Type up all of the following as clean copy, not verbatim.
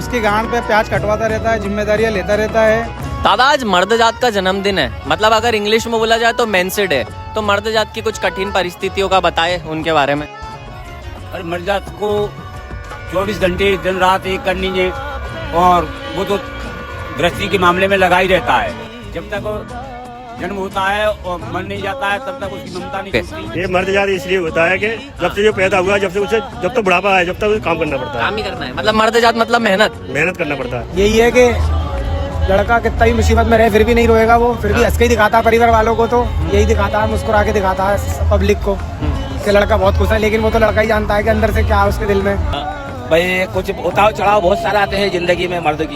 उसकी गांड पे प्याज कटवाता रहता है, जिम्मेदारियां लेता रहता है। दादा आज मर्द जात का जन्मदिन है, मतलब अगर इंग्लिश में बोला जाए तो मेंसिड है, तो मर्द जात की कुछ कठिन परिस्थितियों का बताए उनके बारे में। और मर्द जात को 24 घंटे दिन रात एक करनी है, और वो तो गृहस्थी के मामले में लगा ही रहता है। जब तक जन्म होता है और मर नहीं जाता है तब तक उसकी ममता नहीं छूटती। ये मर्द जात इसलिए होता है कि जब से जो पैदा हुआ, जब से उसे जब तक बुढ़ापा है, जब तक उसे काम करना पड़ता है, काम ही करना है, मतलब मर्द जात मतलब मेहनत करना पड़ता है। यही है कि लड़का कितना ही मुसीबत में रहे फिर भी नहीं रोएगा, वो फिर भी हंस के ही दिखाता है परिवार वालों को, तो यही दिखाता है, मुस्कुरा के दिखाता है पब्लिक को कि लड़का बहुत खुश है। लेकिन वो तो लड़का ही जानता है कि अंदर से क्या है उसके दिल में। भाई कुछ उतार चढ़ाव बहुत सारे आते हैं जिंदगी में मर्द की,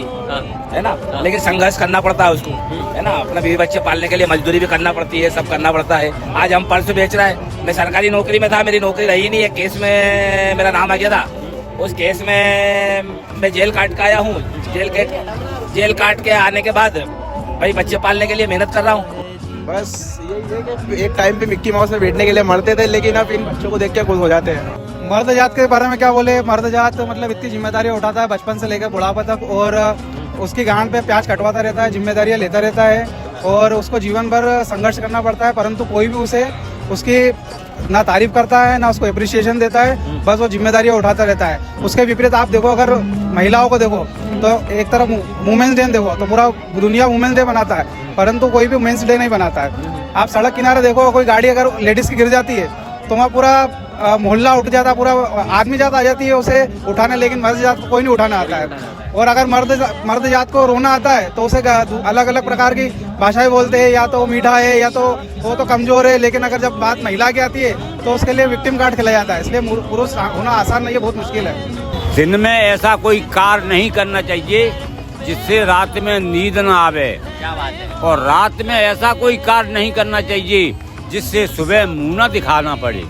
है ना, लेकिन संघर्ष करना पड़ता है उसको, है ना। अपना बीवी बच्चे पालने के लिए मजदूरी भी करना पड़ती है, सब करना पड़ता है। आज हम पर्स बेच रहे हैं, मैं सरकारी नौकरी में था, मेरी नौकरी रही नहीं है, केस में मेरा नाम आ गया था। उस केस में मैं जेल काट के आया हूँ। जेल काट के आने के बाद भाई बच्चे पालने के लिए मेहनत कर रहा हूँ। बस यही है कि एक टाइम पे मिक्की माउस में बैठने के लिए मरते थे, लेकिन अब इन बच्चों को देख के खुश हो जाते हैं। मर्द जात के बारे में क्या बोले, मर्द जात मतलब इतनी जिम्मेदारियां उठाता है बचपन से लेकर बुढ़ापा तक, और उसकी गांड पे प्याज कटवाता रहता है, जिम्मेदारियां लेता रहता है, और उसको जीवन भर संघर्ष करना पड़ता है। परंतु कोई भी उसे उसकी ना तारीफ करता है ना उसको अप्रिसिएशन देता है, बस वो जिम्मेदारियां उठाता रहता है। उसके विपरीत आप देखो, अगर महिलाओं को देखो तो एक तरफ वुमेन्स डे देखो तो पूरा दुनिया वुमेन्स डे बनाता है, परंतु कोई भी वुमेन्स डे नहीं बनाता है। आप सड़क किनारे देखो, कोई गाड़ी अगर लेडीज की गिर जाती है तो वहाँ पूरा मोहल्ला उठ जाता है, पूरा आदमी जात आ जाती है उसे उठाने, लेकिन मर्द जात को कोई नहीं उठाना आता है। और अगर मर्द जात को रोना आता है तो उसे अलग अलग प्रकार की भाषाएं बोलते हैं, या तो वो मीठा है या तो वो तो कमजोर है। लेकिन अगर जब बात महिला की आती है तो उसके लिए विक्टिम कार्ड खेला जाता है। इसलिए पुरुष होना आसान नहीं है, बहुत मुश्किल है। दिन में ऐसा कोई कार्य नहीं करना चाहिए जिससे रात में नींद न आवे, क्या बात है। और रात में ऐसा कोई कार्य नहीं करना चाहिए जिससे सुबह मुंह न दिखाना पड़े।